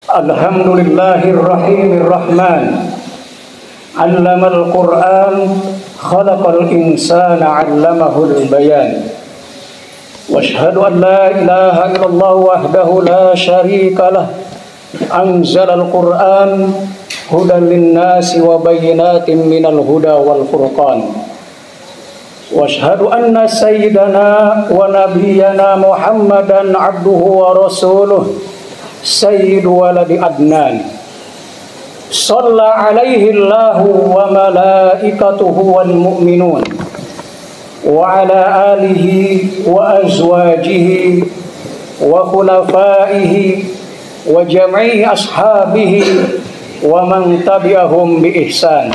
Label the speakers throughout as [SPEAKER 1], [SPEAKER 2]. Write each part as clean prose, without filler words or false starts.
[SPEAKER 1] Alhamdulillahirrahmanirrahman. Allamal Qur'an, khalaqal insana 'allamahul bayan. Wa asyhadu an la ilaha illallah wahdahu la syarika lah. Anzalal Qur'an hudan lin-nasi wa bayyinatin minal huda wal furqan. Wa asyhadu anna sayyidana wa nabiyyana Muhammadan 'abduhu wa rasuluh. Sayyidu waladi Adnan. Shalla alaihi Allahu wa malaikatuhu wal mu'minun wa ala alihi wa azwajihi wa khulafaihi wa jami'i ashabihi wa man tabi'ahum bi ihsan.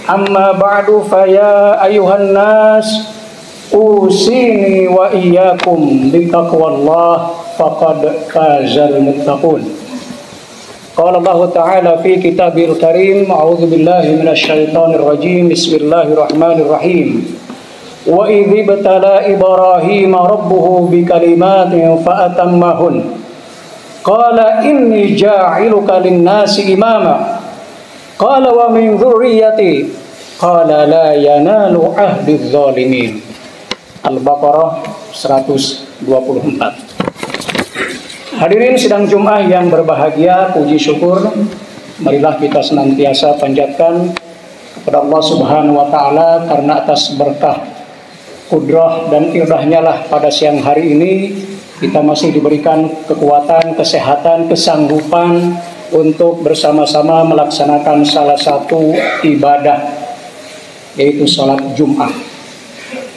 [SPEAKER 1] Amma ba'du, fa ya ayuhan nas usini wa iyyakum bi taqwallah faqad fazal muttaqun. Qala Allah Ta'ala fi kitabil karim, a'udzu billahi minasy syaithanir rajim. Bismillahirrahmanirrahim. Wa idh ibtala Ibrahim rabbuhu bikalimatin fa atammahun. Qala inni ja'iluka lin-nasi imama. Qala wa min dzurriyyati. Qala la yanalu ahdiz zalimin. Al-Baqarah 124. Hadirin sidang Jumat yang berbahagia, puji syukur marilah kita senantiasa panjatkan kepada Allah Subhanahu wa taala karena atas berkah, kudrah dan iradahnya lah pada siang hari ini kita masih diberikan kekuatan, kesehatan, kesanggupan untuk bersama-sama melaksanakan salah satu ibadah, yaitu salat Jumat.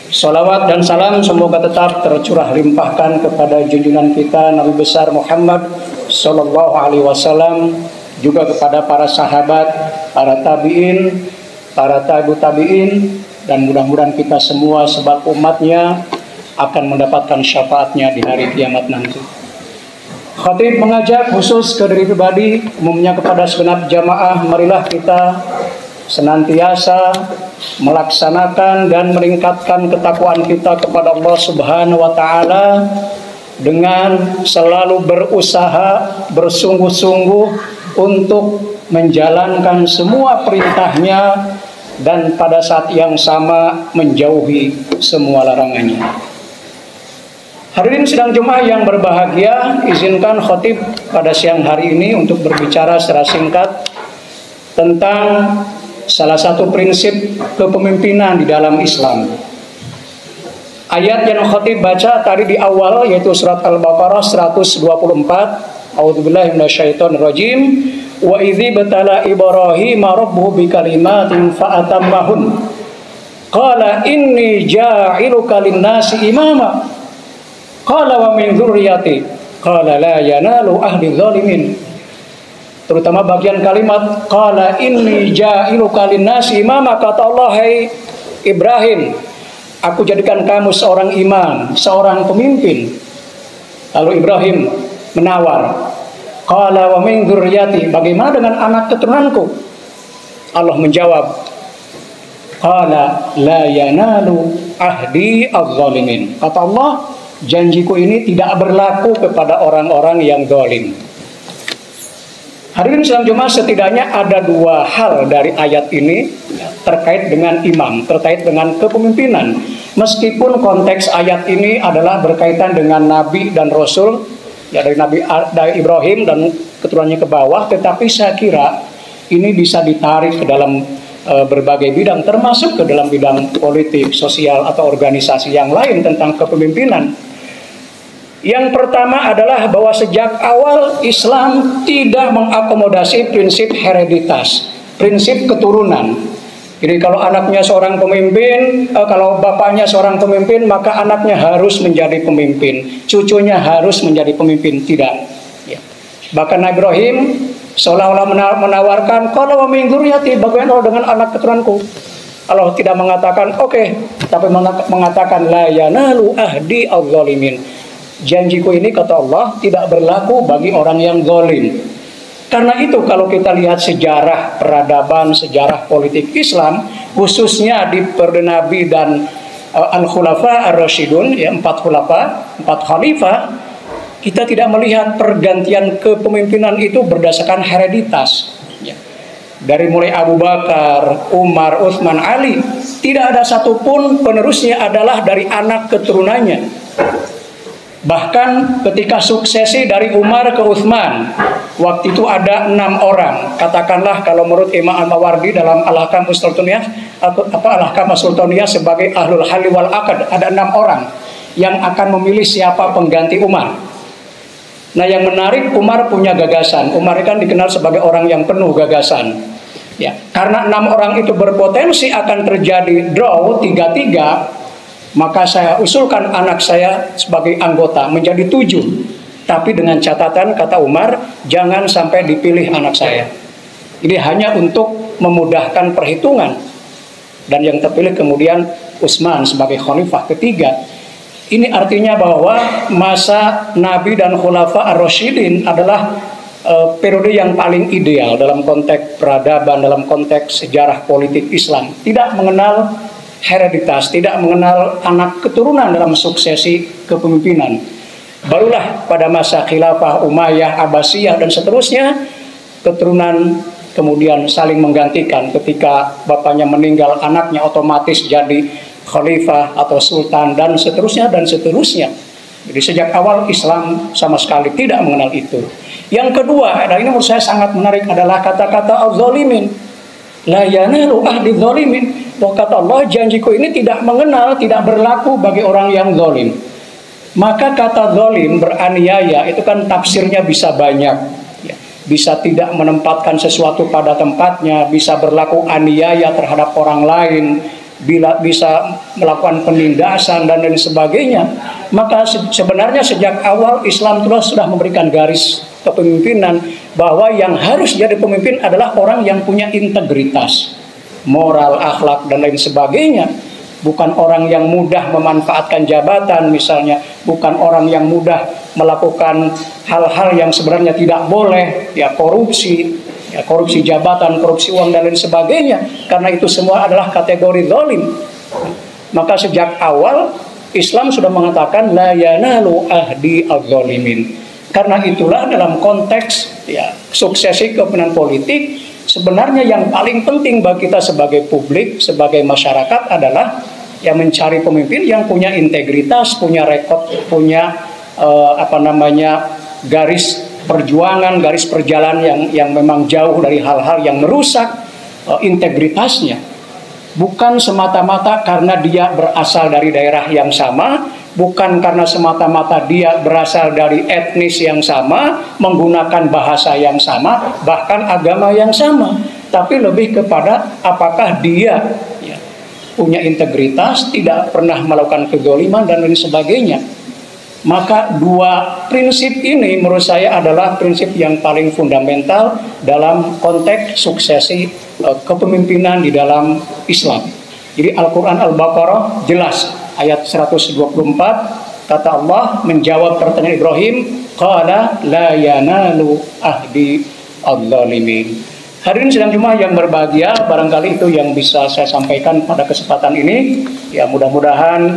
[SPEAKER 1] Salawat dan salam semoga tetap tercurah limpahkan kepada junjungan kita Nabi besar Muhammad Sallallahu Alaihi Wasallam, juga kepada para sahabat, para tabiin, para tabiin, dan mudah-mudahan kita semua sebab umatnya akan mendapatkan syafaatnya di hari kiamat nanti. Khatib mengajak khusus ke diri pribadi, umumnya kepada segenap jamaah, marilah kita senantiasa melaksanakan dan meningkatkan ketakwaan kita kepada Allah Subhanahu wa taala dengan selalu berusaha bersungguh-sungguh untuk menjalankan semua perintahnya dan pada saat yang sama menjauhi semua larangannya. Hadirin sidang Jumat yang berbahagia, izinkan khatib pada siang hari ini untuk berbicara secara singkat tentang salah satu prinsip kepemimpinan di dalam Islam. Ayat yang khatib baca tadi di awal yaitu surat Al-Baqarah 124. A'udzubillahi minasyaitonirrajim. Wa idzi batala Ibrahim rabbuhu bikalimatin fa atammahun. Qala inni ja'iluka lin-nasi imama. Qala wa min dzurriyyati. Qala la yanalu ahdi dzalimin. Terutama bagian kalimat qala inni ja'iluka lin-nasi imama, kata Allah, hai Ibrahim, aku jadikan kamu seorang imam, seorang pemimpin. Lalu Ibrahim menawar, qala wa min dzurriyyati, bagaimana dengan anak keturunanku? Allah menjawab, qala la yanalu ahdi adz-dzalimin, kata Allah, janjiku ini tidak berlaku kepada orang-orang yang zalim. Hadirin sidang Jumat, setidaknya ada dua hal dari ayat ini terkait dengan imam, terkait dengan kepemimpinan. Meskipun konteks ayat ini adalah berkaitan dengan Nabi dan Rasul, ya dari Ibrahim dan keturunannya ke bawah, tetapi saya kira ini bisa ditarik ke dalam berbagai bidang, termasuk ke dalam bidang politik, sosial, atau organisasi yang lain tentang kepemimpinan. Yang pertama adalah bahwa sejak awal Islam tidak mengakomodasi prinsip hereditas, prinsip keturunan. Jadi kalau anaknya seorang pemimpin, kalau bapaknya seorang pemimpin, maka anaknya harus menjadi pemimpin, cucunya harus menjadi pemimpin. Tidak. Ya. Bahkan Ibrahim seolah-olah menawarkan, kalau min dzurriyyati, bagaimana dengan anak keturunanku? Allah tidak mengatakan oke, tapi mengatakan la yanalu ahdi adz-dzalimin. Janjiku ini, kata Allah, tidak berlaku bagi orang yang zalim. Karena itu kalau kita lihat sejarah peradaban, sejarah politik Islam, khususnya di periode Nabi dan Al-Khulafa Ar-Rasyidun, ya, 4 khalifah, Kita tidak melihat pergantian kepemimpinan itu berdasarkan hereditas. Ya. Dari mulai Abu Bakar, Umar, Utsman, Ali, tidak ada satupun penerusnya adalah dari anak keturunannya. Bahkan ketika suksesi dari Umar ke Utsman, waktu itu ada 6 orang. Katakanlah kalau menurut Imam Al-Mawardi dalam Al-Ahkam As-Sultaniyah, Al-Ahkam As-Sultaniyah sebagai ahlul halli wal aqd, ada 6 orang yang akan memilih siapa pengganti Umar. Nah, yang menarik, Umar punya gagasan. Umar kan dikenal sebagai orang yang penuh gagasan. Ya, karena 6 orang itu berpotensi akan terjadi draw 3-3, maka saya usulkan anak saya sebagai anggota menjadi 7. Tapi dengan catatan, kata Umar, jangan sampai dipilih anak saya. Ini hanya untuk memudahkan perhitungan. Dan yang terpilih kemudian Utsman sebagai khalifah ketiga. Ini artinya bahwa masa Nabi dan Khulafa ar-Rasyidin adalah periode yang paling ideal dalam konteks peradaban, dalam konteks sejarah politik Islam. Tidak mengenal hereditas, tidak mengenal anak keturunan dalam suksesi kepemimpinan. Barulah pada masa Khilafah Umayyah, Abbasiyah, dan seterusnya, keturunan kemudian saling menggantikan. Ketika bapaknya meninggal, anaknya otomatis jadi khalifah atau sultan, dan seterusnya dan seterusnya. Jadi sejak awal Islam sama sekali tidak mengenal itu. Yang kedua, dan ini menurut saya sangat menarik, adalah kata-kata az-zalimin. La yanalu ahdi zalimin. Bahwa kata Allah, janjiku ini tidak mengenal, tidak berlaku bagi orang yang zalim. Maka kata zalim, beraniaya, itu kan tafsirnya bisa banyak. Ya, bisa tidak menempatkan sesuatu pada tempatnya, bisa berlaku aniaya terhadap orang lain, bila bisa melakukan penindasan dan lain sebagainya. Maka sebenarnya sejak awal Islam sudah memberikan garis kepemimpinan bahwa yang harus jadi pemimpin adalah orang yang punya integritas, moral, akhlak, dan lain sebagainya. Bukan orang yang mudah memanfaatkan jabatan misalnya, bukan orang yang mudah melakukan hal-hal yang sebenarnya tidak boleh, ya korupsi, korupsi jabatan, korupsi uang, dan lain sebagainya. Karena itu semua adalah kategori zalim. Maka sejak awal Islam sudah mengatakan la yanalu ahdi az-zalimin. Karena itulah dalam konteks suksesi kepemimpinan politik, sebenarnya yang paling penting bagi kita sebagai publik, sebagai masyarakat adalah mencari pemimpin yang punya integritas, punya rekod, punya garis perjuangan, garis perjalanan yang memang jauh dari hal-hal yang merusak integritasnya. Bukan semata-mata karena dia berasal dari daerah yang sama, bukan karena semata-mata dia berasal dari etnis yang sama, menggunakan bahasa yang sama, bahkan agama yang sama, tapi lebih kepada apakah dia punya integritas, tidak pernah melakukan kezaliman, dan lain sebagainya. Maka dua prinsip ini menurut saya adalah prinsip yang paling fundamental dalam konteks suksesi kepemimpinan di dalam Islam. Jadi Al-Quran Al-Baqarah jelas ayat 124, kata Allah menjawab pertanyaan Ibrahim, qala la yanalu ahdi adz-dzalimin. Hadirin sidang Jumat yang berbahagia, barangkali itu yang bisa saya sampaikan pada kesempatan ini. Ya, mudah-mudahan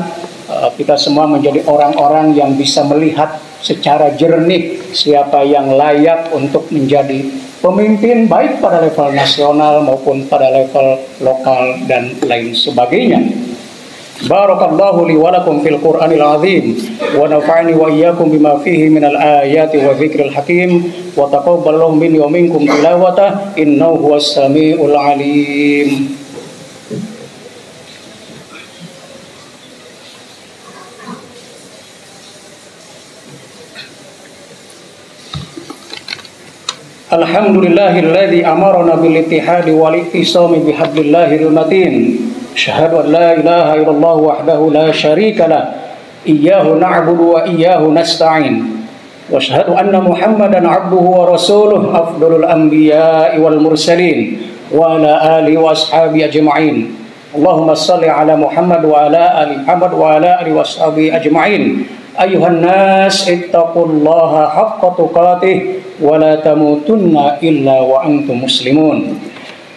[SPEAKER 1] kita semua menjadi orang-orang yang bisa melihat secara jernih siapa yang layak untuk menjadi pemimpin, baik pada level nasional maupun pada level lokal dan lain sebagainya. Barakallahu li wa lakum fil Qur'anil azim wa nafa'ani wa iyyakum bima fihi minal ayati wa dzikril hakim wa taqabbalallahu minni wa minkum tilawata innahu huwas samiul alim. Alhamdulillahilladzi amarna bil ittihadi wal ittisami bihablillahil matin. Asyhadu an la ilaha illallah wahdahu la syarika lah. Iyyahu na'budu wa iyyahu nasta'in. Wa asyhadu anna Muhammadan 'abduhu wa rasuluh afdalul anbiya'i wal mursalin wa ala alihi wa ashabihi ajma'in. Allahumma shalli ala Muhammad wa ala ali Muhammad wa ala alihi wa ashabihi ajma'in. Ayuhan nas ittaqullaha haqqa tuqatih wa la tamutunna illa wa antum muslimun.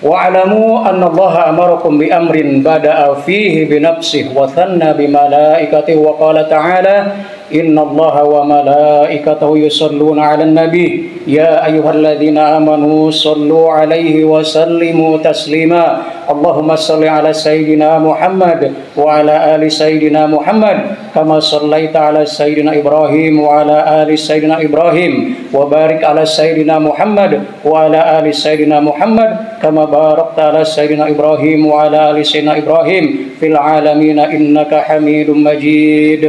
[SPEAKER 1] Wa'lamu anna Allaha amarakum bi amrin bada'a fihi bi nafsihi wa thanna bi malaikatihi wa qala ta'ala إن الله وملائكته يصلون على النبي يا أيها الذين آمنوا صلوا عليه وسلموا تسليما اللهم صل على سيدنا محمد وعلى آل سيدنا محمد كما صليت على سيدنا إبراهيم وعلى آل سيدنا إبراهيم وبارك على سيدنا محمد وعلى آل سيدنا محمد كما باركت على سيدنا إبراهيم وعلى آل سيدنا إبراهيم في العالمين إنك حميد مجيد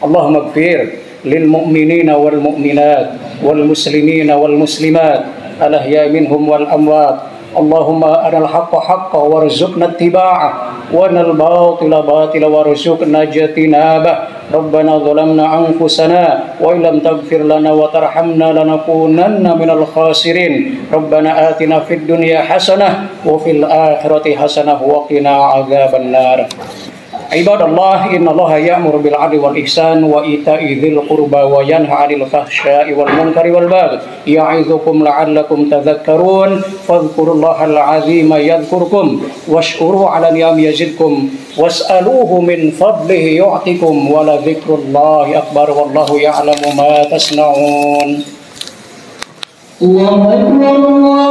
[SPEAKER 1] اللهم اغفر للمؤمنين والمؤمنات والمسلمين والمسلمات الأحياء منهم والأموات اللهم أرنا الحق حقا وارزقنا اتباعه وأرنا الباطل باطلا وارزقنا اجتنابه ربنا ظلمنا أنفسنا وإن لم تغفر لنا وترحمنا لنكونن من الخاسرين ربنا آتنا في الدنيا حسنة وفي الآخرة حسنة وقنا عذاب النار عباد الله إن الله يأمر بالعدل والإحسان وإيتاء ذي القربى وينهى عن الفحشاء والمنكر والبغي يعظكم لعلكم تذكرون فاذكروا الله العظيم يذكركم واشكروا على نعمه يزدكم واسألوه من فضله يعطكم ولذكر الله أكبر والله يعلم ما تصنعون. الله أكبر.